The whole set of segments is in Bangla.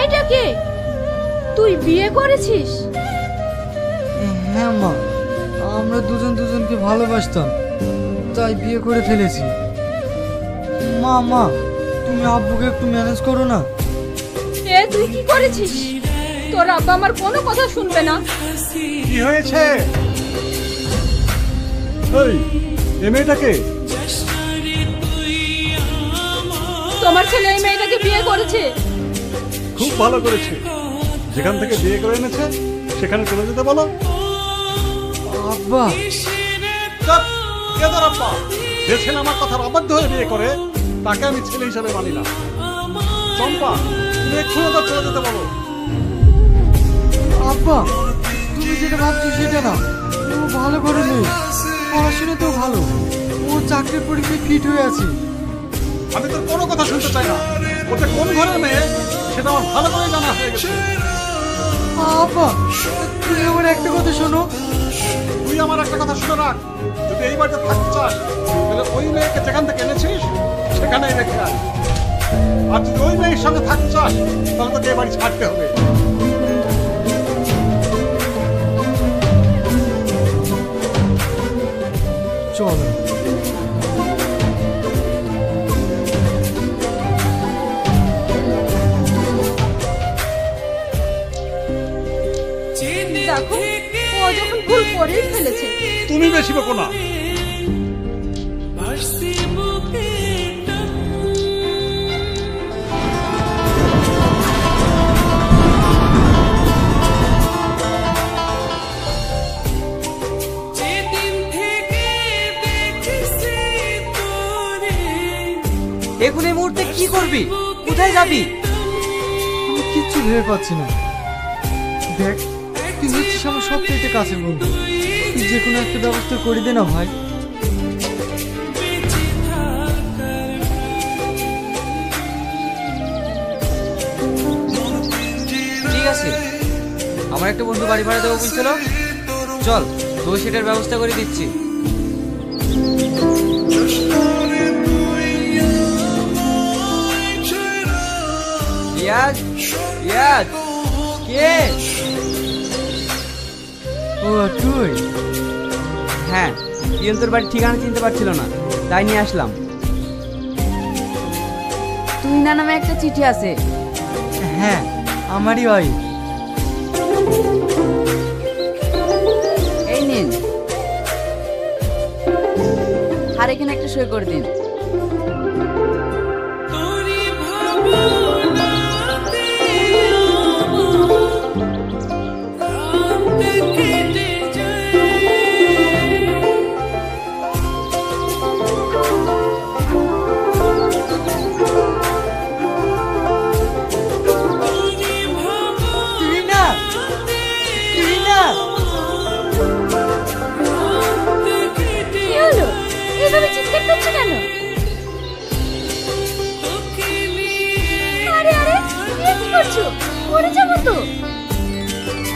মেয়েটাকে তুই বিয়ে করেছিস? হ্যাঁ মা, আমরা দুজন দুজনকে ভালোবাসতাম, তাই বিয়ে করে ফেলেছি। মা মা তুমি আব্বুকে একটু ম্যানেজ করো না। এ তুই কি করেছিস? তোর আব্বা আমার কোনো কথা শুনবে না। কি হয়েছে? এই মেয়েটাকে? তোমার ছেলে এই মেয়েটাকে বিয়ে করেছে। খুব ভালো করেছে, যেখান থেকে বিয়ে করে এনেছে সেখানে চলে যেতে বলো। আব্বা আব্বা, যে ছেলে আমার কথার অবাধ্য হয়ে বিয়ে করে তাকে আমি ছেলে হিসাবে মানি না। চম্পা, তুমি এক্ষুনি ওদের চলে যেতে বলো। আব্বা তুমি যেটা ভাবছো সেটা না, ও ভালো করে নেই, পড়াশোনা তো ভালো, ও চাকরির পরীক্ষায় ফিট হয়ে আছে। আমি তোর কোনো কথা শুনতে চাই না। ওটা কোন ঘরের মেয়ে সেটা আমার ভালো করে জানা হয়ে গেছে। আব্বা তুমি আমার একটা কথা শোনো। তুই আমার একটা কথা শুনে রাখ, যদি এই বাড়িতে থাকতে চাস তাহলে ওই মেয়েকে যেখান থেকে এনেছিস সেখানেই রেখে আয়। আর যদি ওই মেয়ের সঙ্গে থাকতে চাস তাহলে তোকে এই বাড়ি ছাড়তে হবে। চলো। দেখো ও যখন ভুল করেই ফেলেছে। তুমি বেশি বকো না। এখন এই মুহূর্তে কি করবি? কোথায় যাবি? আমি কিচ্ছু ভেবে পাচ্ছি না। দেখ তুই হচ্ছিস আমার সবথেকে কাছের বন্ধু, তুই যে কোনো একটা ব্যবস্থা করে দে না ভাই। ঠিক আছে, আমার একটা বন্ধু বাড়ি ভাড়া দেবো বলছিল, চল তোর সেটার ব্যবস্থা করে দিচ্ছি। রিয়াজ, রিয়াজ কে? ও তুই? হ্যাঁ, ইয়ন তোর বাড়ির ঠিকানা চিনতে পারছিল না, তাই নিয়ে আসলাম। তুই না নামে একটা চিঠি আছে। হ্যাঁ আমারই হয়। এই নিন, আর এখানে একটা সই করে দিন।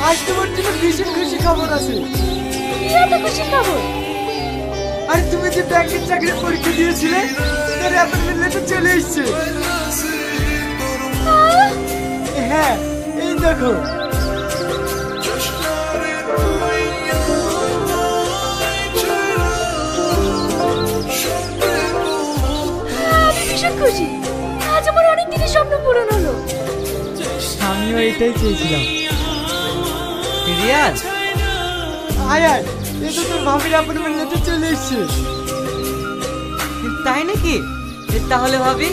আজ তোমার জন্য ভীষণ খুশি খবর আছে। কি এত খুশি খবর? আরে তুমি যে ব্যাংকের চাকরির পরীক্ষা দিয়েছিলে তার অ্যাপয়েন্টমেন্ট লেটার চলে এসেছে। হ্যাঁ এই দেখো। আমি ভীষণ খুশি, আজ আমার অনেক দিনের স্বপ্ন পূরণ হলো। আমিও এটাই চেয়েছিলাম। রিয়াজ, আয় আয়, এই তো তোর ভাবির অ্যাপয়েন্টমেন্ট লেটার চলে এসেছে। তাই নাকি? তাহলে ভাবি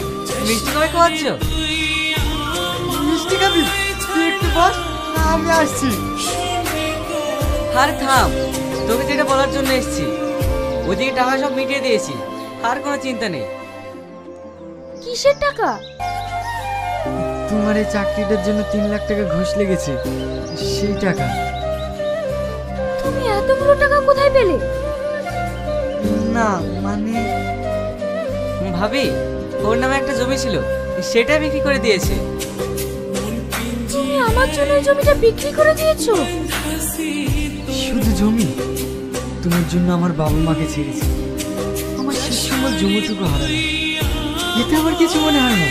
মিষ্টি কবে খাওয়াচ্ছ? মিষ্টি খাবি? তুই একটু বস, আমি আসছি। আর থাম, তোকে যেটা বলার জন্য এসেছি, ওদিকে টাকা সব মিটিয়ে দিয়েছি, আর কোনো চিন্তা নেই। কিসের টাকা? তোমার এই চাকরিটার জন্য 3 লাখ টাকা ঘুষ লেগেছে, সেই টাকা। তুমি এতগুলো টাকা কোথায় পেলে? না মানে ভাবি, ওর নামে একটা জমি ছিল, সেটা বিক্রি করে দিয়েছে। তুমি আমার জন্য এই জমিটা বিক্রি করে দিয়েছো? শুধু জমি? তোমার জন্য আমার বাবা মাকে ছেড়েছি, আমার শেষ সময় জমিটুকু হারালাম, এতে আমার কিছু মনে হয় না।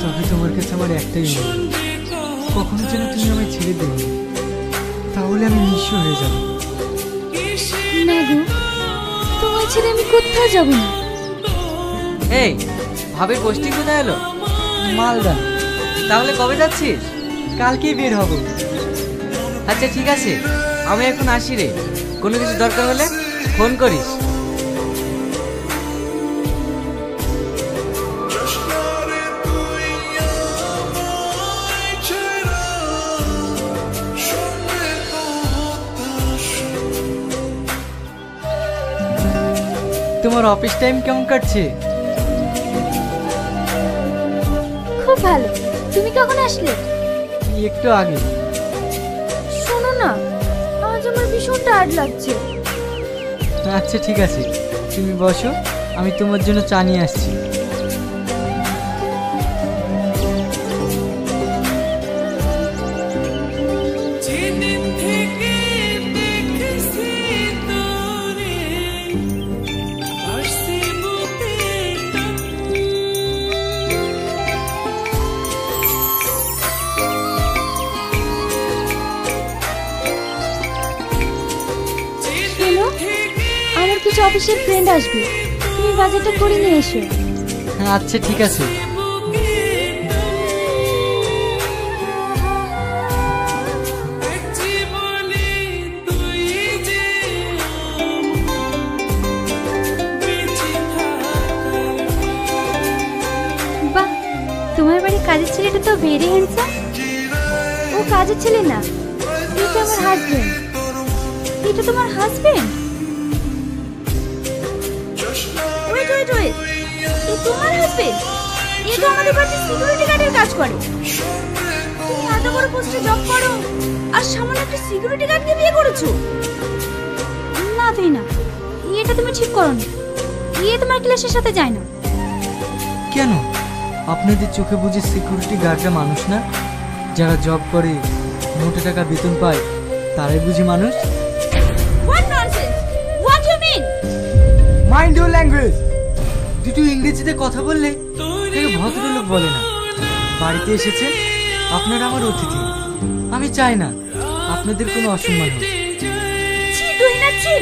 তবে তোমার কাছে আমার একটাই অনুরোধ, কখনো যেন তুমি আমায় ছেড়ে দিও না, তাহলে আমি নিঃস্ব হয়ে যাব। না গো, তোমার ছেড়ে আমি কোথাও যাব না। এই ভাবির পোস্টিং কোথায় এলো? মালদা। তাহলে কবে যাচ্ছিস? কালকেই বের হব। আচ্ছা ঠিক আছে, আমি এখন আসি রে, কোনো কিছু দরকার হলে ফোন করিস। তোমার অফিস টাইম কেমন কাটছে? খুব ভালো। তুমি কখন আসলে? একটু আগে। শোনো না, আজ আমার ভীষণ টায়ার্ড লাগছে। আচ্ছা ঠিক আছে, তুমি বসো, আমি তোমার জন্য চা নিয়ে আসছি। শোনো, আমার কিছু অফিসের ফ্রেন্ড আসবে, তুমি বাজারটা করে নিয়ে এসো। আচ্ছা ঠিক আছে। বাহ, তোমার বাড়ির কাজের ছেলেটা তো ভেরি হ্যান্ডসাম। ও কাজের ছেলে না, এটা আমার হাজবেন্ড। এটা তোমার হাজবেন্ড? ওয়েট ওয়েট ওয়েট, এ তোমার হাজবেন্ড? এ তো আমাদের বাড়িতে সিকিউরিটি গার্ডের কাজ করে। তুমি এত বড় পোস্টে জব করো আর সামান্য একটা সিকিউরিটি গার্ডকে বিয়ে করেছো? না তুই না, এটা তুমি ঠিক করোনি। এ তোমার ক্লাসের সাথে যায় না। কেন? আপনাদের চোখে বুঝি সিকিউরিটি গার্ডরা মানুষ না? যারা জব করে মোটা টাকা বেতন পায় তারাই বুঝি মানুষ? What nonsense! What you mean? Mind your language. দুটো ইংরেজিতে কথা বললে কেউ ভদ্রলোক বলে না। বাড়িতে এসেছেন, আপনারা আমার অতিথি। আমি চাই না আপনাদের কোনো অসম্মান হোক। ছি তুহিনা, ছি।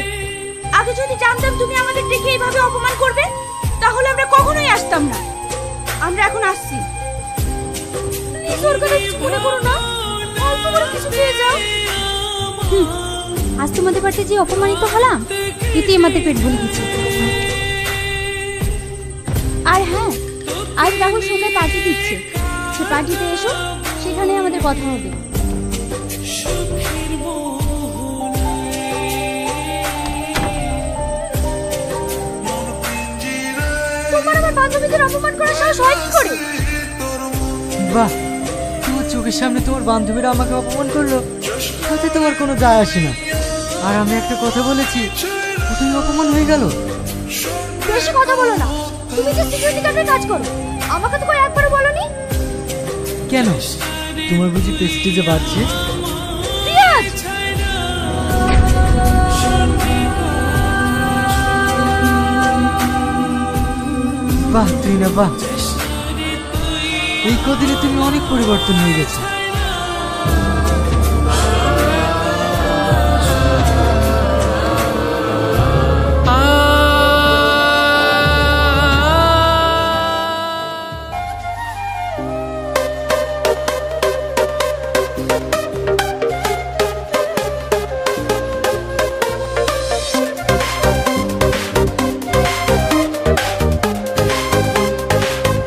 আগে যদি জানতাম তুমি আমাদের দেখে এইভাবে অপমান করবে, তাহলে আমরা কখনোই আসতাম না। আমরা এখন আসছি। প্লিজ ওর কথা কিছু মনে করো না, অল্প করে কিছু খেয়ে যাও। আজ তোমাদের বাড়িতে যে অপমানিত হলাম, এতে আমাদের পেট ভরে গেছে। আর হ্যাঁ, আজ রাহুল সন্ধ্যায় পার্টি দিচ্ছে, সে পার্টিতে এসো, সেখানে আমাদের কথা হবে। তোমার আমার বান্ধবীদের অপমান করার সাহস হয় কি করে? বাহ, তোমার চোখের সামনে তোমার বান্ধবীরা আমাকে অপমান করলো, তাতে তোমার কোনো যায় আসে না। আর আমি একটা কথা বলেছি, তুমি অপমান হয়ে গেল। বেশি কথা বলো না। তুমি যে সিকিউরিটি গার্ডের কাজ করো, আমাকে তো কই একবারও বলনি। কেন? তোমার বুঝি প্রেস্টিজে বাড়ছে? রিয়াজ, বাহ তুই না, বাহ, এই কদিনে তুমি অনেক পরিবর্তন হয়ে গেছে।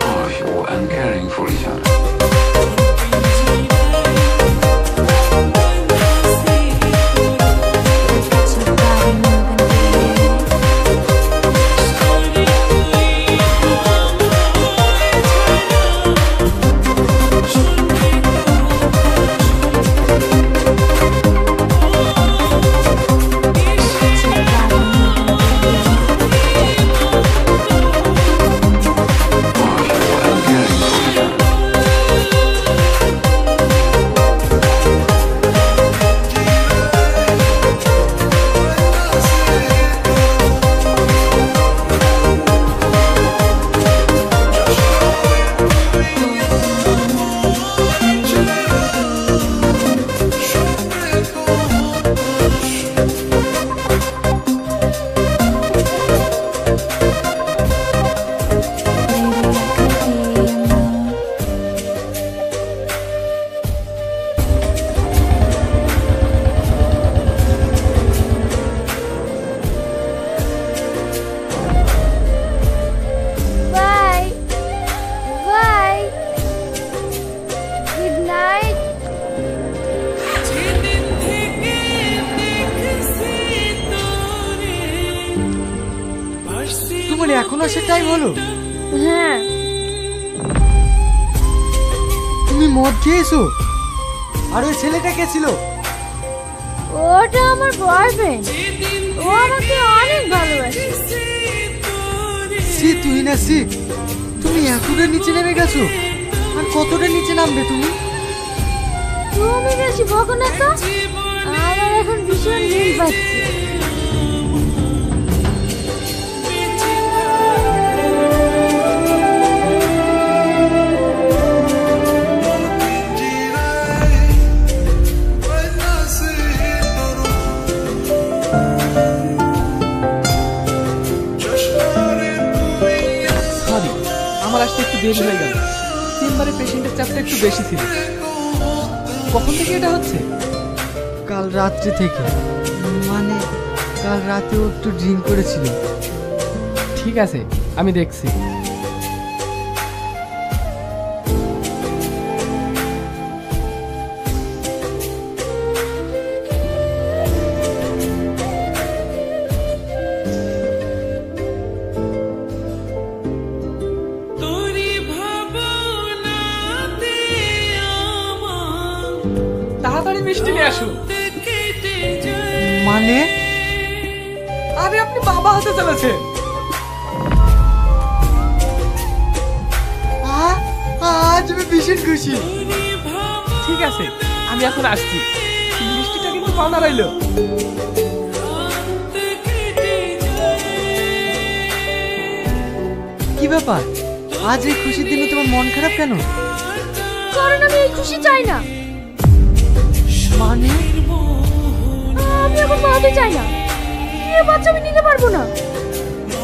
Powerful and caring for each other. ভালোবাসার টাইম হলো? হ্যাঁ। তুমি মদ খেয়েছো? আর ওই ছেলেটা কে ছিল? ওটা আমার বয়ফ্রেন্ড। ও আমাকে অনেক ভালোবাসে। সি তুই না সি, তুমি এতটা নিচে নেমে গেছো? আর কতটা নিচে নামবে তুমি? তুমি বেশি বকো না তো, আমার এখন ভীষণ ঘুম পাচ্ছে। সরি, আমার আসতে একটু দেরি হয়ে গেল। চেম্বারে পেশেন্টের চাপটা একটু বেশি ছিল। কখন থেকে এটা হচ্ছে? কাল রাত্রি থেকে, মানে কাল রাতেও একটু ড্রিঙ্ক করেছিল। ঠিক আছে, আমি দেখছি। তাড়াতাড়ি মিষ্টি নিয়ে আসুন। মানে আরে আপনি বাবা হতে চলেছেন। আজ আমি ভীষণ খুশি। ঠিক আছে, আমি এখন আসছি। মিষ্টিটা কিন্তু পাওনা রইল। কি ব্যাপার, আজ এই খুশির দিনে তোমার মন খারাপ কেন? কারণ আমি এই খুশি চাই না। মানে আমি এখন মা হতে চাই না। এ বাচ্চা আমি নিতে পারবো না।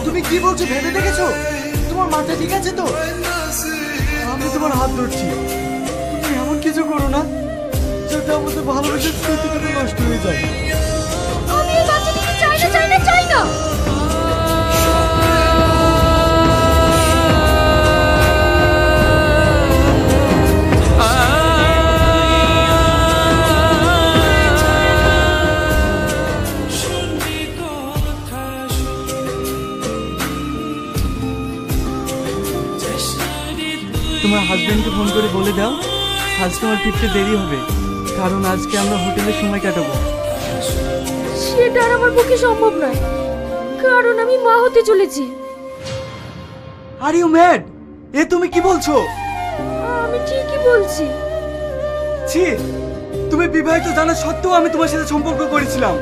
তুমি কি বলছো ভেবে দেখেছো? তোমার মাথা ঠিক আছে তো? আমি তোমার হাত ধরছি, তুমি এমন কিছু করো না যাতে আমাদের ভালোবাসার স্মৃতিটুকু নষ্ট হয়ে যায়। আমি এই বাচ্চা নিতে চাই না, চাই না, চাই না। তোমার হাজবেন্ডকে ফোন করে বলে দাও আজ তোমার ফিরতে দেরি হবে, কারণ আজকে আমরা হোটেলে সময় কাটাবো। সেটা আর আমার পক্ষে সম্ভব নয়, কারণ আমি মা হতে চলেছি। Are you mad? এ তুমি কি বলছো? আমি ঠিকই বলছি। ছি, তুমি বিবাহিত জানা সত্ত্বেও আমি তোমার সাথে সম্পর্ক করেছিলাম,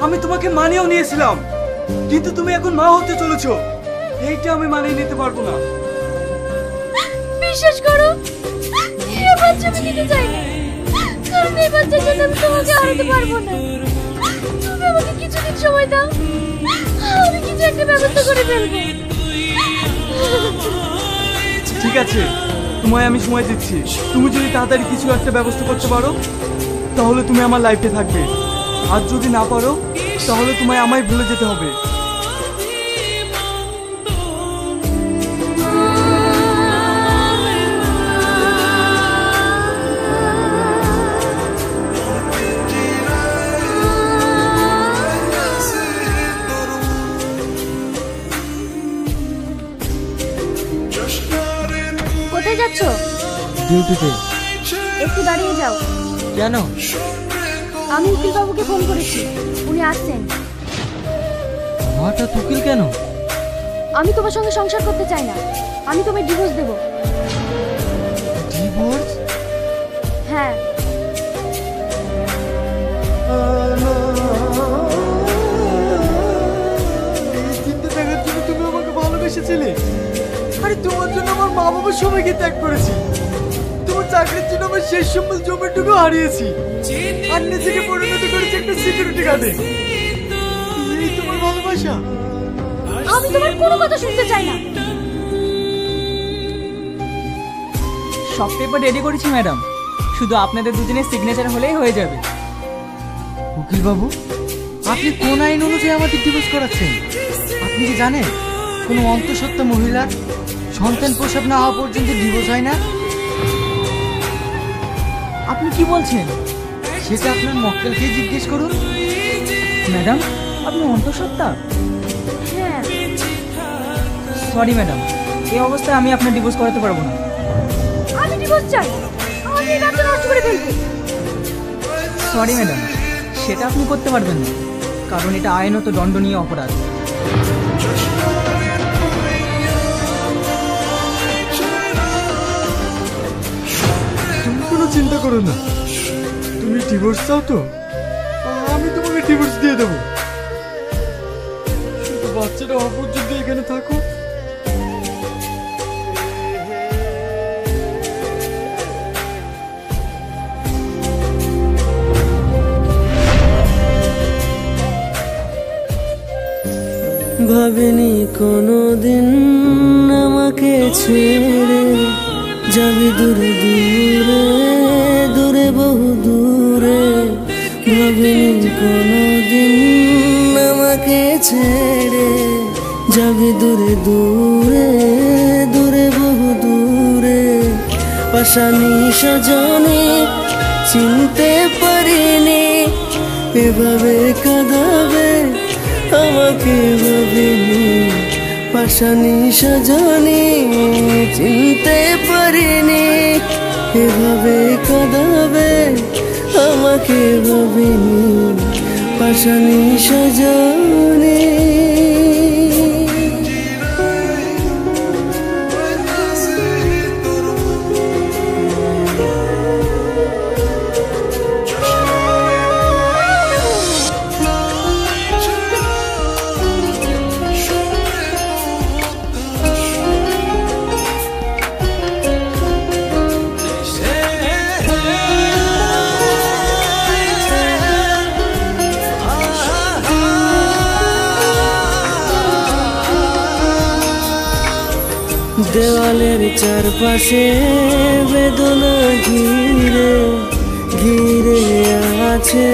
আমি তোমাকে মানিয়েও নিয়েছিলাম, কিন্তু তুমি এখন মা হতে চলেছো। এইটা আমি মানিয়ে নিতে পারবো না। বিশ্বাস করো, এই বাচ্চা আমি নিতে চাই না, কারণ এই বাচ্চার জন্য আমি তোমাকে হারাতে পারবো না। তুমি আমাকে কিছুদিন সময় দাও, আমি কিছু একটা ব্যবস্থা করে ফেলবো। ঠিক আছে, তোমায় আমি সময় দিচ্ছি। তুমি যদি তাড়াতাড়ি কিছু একটা ব্যবস্থা করতে পারো তাহলে তুমি আমার লাইফে থাকবে, আর যদি না পারো তাহলে তোমায় আমায় ভুলে যেতে হবে। কোথায় যাচ্ছো? ডিউটিতে। একটু দাঁড়িয়ে যাও। কেন? আমি উকিল বাবুকে ফোন করেছি, উনি আসছেন। হঠাৎ উকিল কেন? আমি তোমার সঙ্গে সংসার করতে চাই না, আমি তোমায় ডিভোর্স দেব। ডিভোর্স? হ্যাঁ। এই চিন্তা দেখার জন্য তুমি আমাকে ভালোবেসেছিলে? আরে তোমার জন্য আমার মা বাবার সবাইকে ত্যাগ করেছি, তোমার চাকরির জন্য আমার শেষ সম্বল জমিটুকু হারিয়েছি, আর নিজেকে পরিণত করেছি একটা সিকিউরিটি গার্ডে। এই তোমার ভালোবাসা? আমি তোমার কোনো কথা শুনতে চাই না। সব পেপার রেডি করেছি ম্যাডাম, শুধু আপনাদের দুজনের সিগনেচার হলেই হয়ে যাবে। উকিল বাবু, আপনি কোন আইন অনুযায়ী আমাদের ডিভোর্স করাচ্ছেন? আপনি কি জানেন কোনো অন্তঃসত্ত্বা মহিলার সন্তান প্রসব না হওয়া পর্যন্ত ডিভোর্স হয় না? আপনি কি বলছেন সেটা আপনার মক্কেলকে জিজ্ঞেস করুন। ম্যাডাম? আপনি অন্তঃসত্ত্বা? হ্যাঁ। সরি ম্যাডাম, এই অবস্থায় আমি আপনার ডিভোর্স করাতে পারবো না। আমি ডিভোর্স চাই, আমি এই বাচ্চা নষ্ট করে ফেলবো। সরি ম্যাডাম, সেটা আপনি করতে পারবেন না, কারণ এটা আইনত দণ্ডনীয় অপরাধ। তুমি কোনো চিন্তা করো না। তুমি ডিভোর্স চাও তো, আমি তোমাকে ডিভোর্স দিয়ে দেবো। শুধু বাচ্চাটা অপর্যন্ত এখানে থাকো। ভাবিনি কোনোদিন আমাকে ছেড়ে যাবি দূরে দূরে দূরে বহু দূরে। ভাবিনি কোনোদিন আমাকে ছেড়ে যাবি দূরে দূরে দূরে বহু দূরে। পাশানি সজনে চিনতে পারিনি এভাবে কাঁদাবে আমাকে। ভাবিনি পাশানি সজনে চিনতে পারিনি এভাবে কাঁদাবে আমাকে। ভাবিনি পাশানি সজনে। দেওয়ালের চারপাশে বেদনা ঘিরে ঘিরে আছে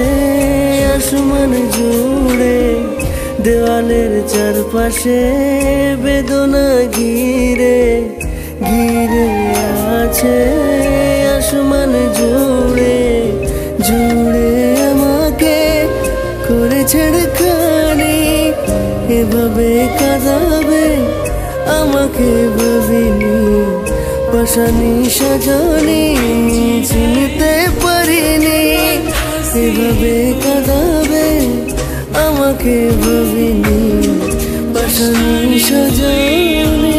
আসমান জুড়ে। দেওয়ালের চারপাশে বেদনা ঘিরে ঘিরে আছে আসমান জুড়ে জুড়ে। আমাকে করে ছেড়খানি এভাবে কাঁদাবে আমাকে। ভাবিনি পাশানি সজনে চিনতে পারিনি এভাবে কাঁদাবে আমাকে। ভাবিনি পাশানি সজনে।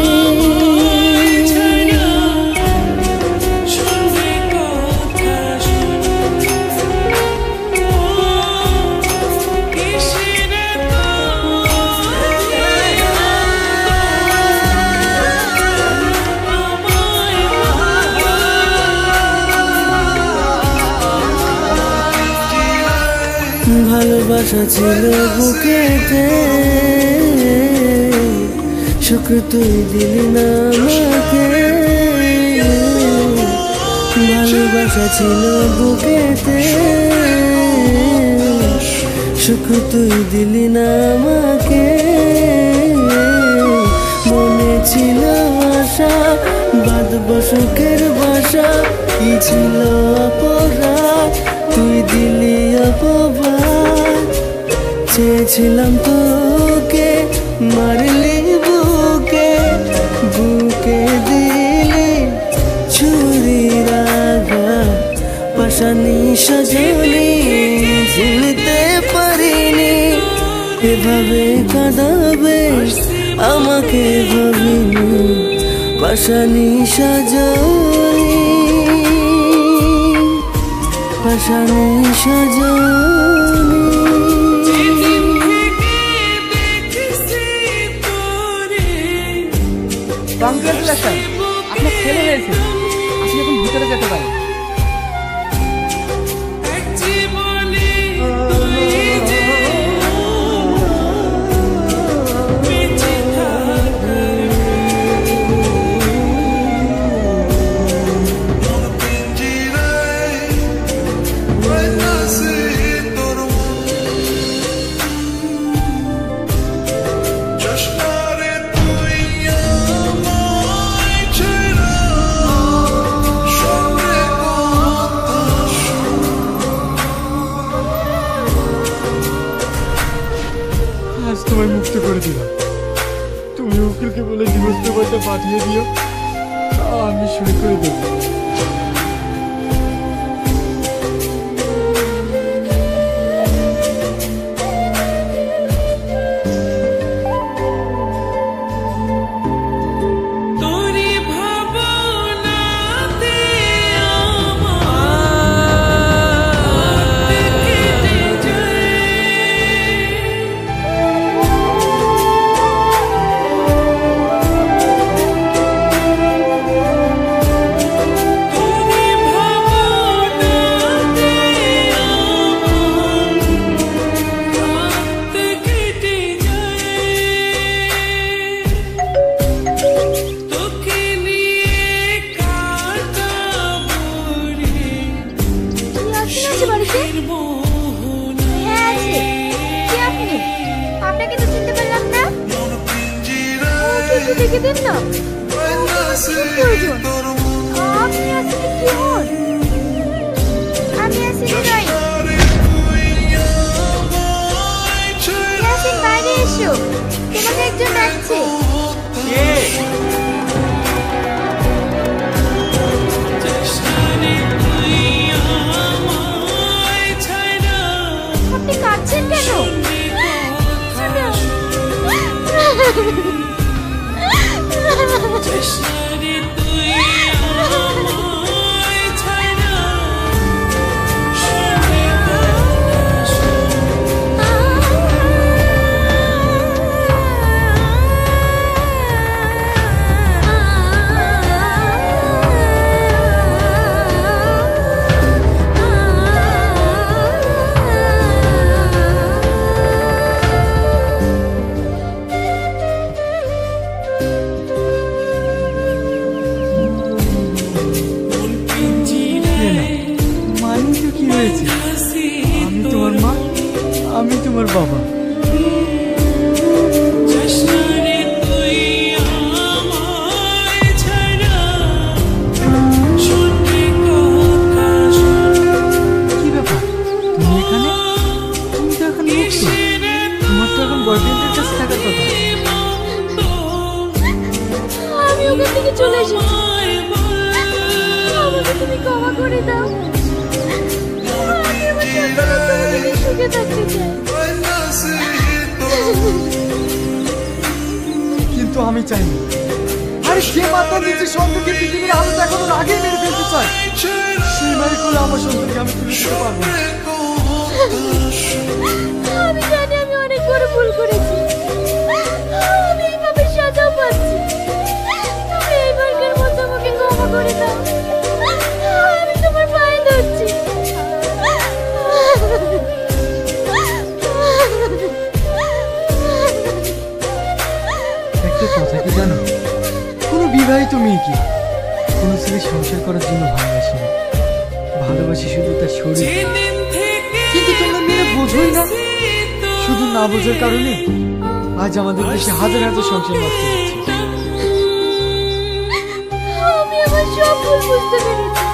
ভালোবাসা ছিল বুকেতে সুখ তুই দিলি না আমাকে। ভালোবাসা ছিল বুকেতে সুখ তুই দিলি না আমাকে। মনে ছিল আশা বাঁধব সুখের বাসা, কি ছিল অপরাধ তুই দিলি অপবাদ। চেয়েছিলাম তোকে মারলি বুকে বুকে দিলি ছুরির আঘাত। পাশানি সজনে চিনতে পারিনি এভাবে কাঁদাবে আমাকে। ভাবিনি পাশানি সজনে পাশানি সজনে। কংগ্রেচুলেশন, আপনার ছেলে হয়েছে, আপনি এখন ভিতরে যেতে পারেন। তোমায় মুক্ত করে দিলাম। তুমি উকিল আব্বুকে বলে ডিভোর্স পেপারটা পাঠিয়ে দিও, আমি সই করে দেবো। দেখে দিন না, প্রয়োজন আপনি আসলে কি হন? আমি আসলে নই। ইয়াসিন বাইরে এসো, তোমাকে একজন ডাকছে। আপনি কাঁদছেন কেন? আমি তোমার মা, আমি তোমার বাবা। কি ব্যাপার, তুমি এখানে? তুমি তো এখন মুক্ত, তোমার তো এখন বয়ফ্রেন্ডের কাছে থাকার কথা। আমি ওখান থেকে চলে এসেছি, আমাকে তুমি ক্ষমা করে দাও। কিন্তু আমি চাইনি। আরে যে মাতা নিজের সন্তানকে পৃথিবীর আলো দেখানোর আগে মেরে ফেলতে চায়, সেই মায়ের কোলে আমার সন্তানকে আমি তুলে দিতে পারবো না। আমি জানি আমি অনেক বড় ভুল করেছি, আমি এইভাবে সাজাও পাচ্ছি। তুমি এইবারকার মতো আমাকে ক্ষমা করে দাও, আমি তোমার পায়ে ধরছি। একটা কথা কি জানো, কোনো বিবাহিত মেয়েকে কোনো ছেলে সংসার করার জন্য ভালোবাসি না, ভালোবাসি শুধু তার শরীর। কিন্তু তোমরা মেয়েরা বোঝোই না, শুধু না বোঝার কারণে আজ আমাদের দেশে হাজার হাজার সংসার নষ্ট হচ্ছে। আমি আমার সব ভুল বুঝতে পেরেছি।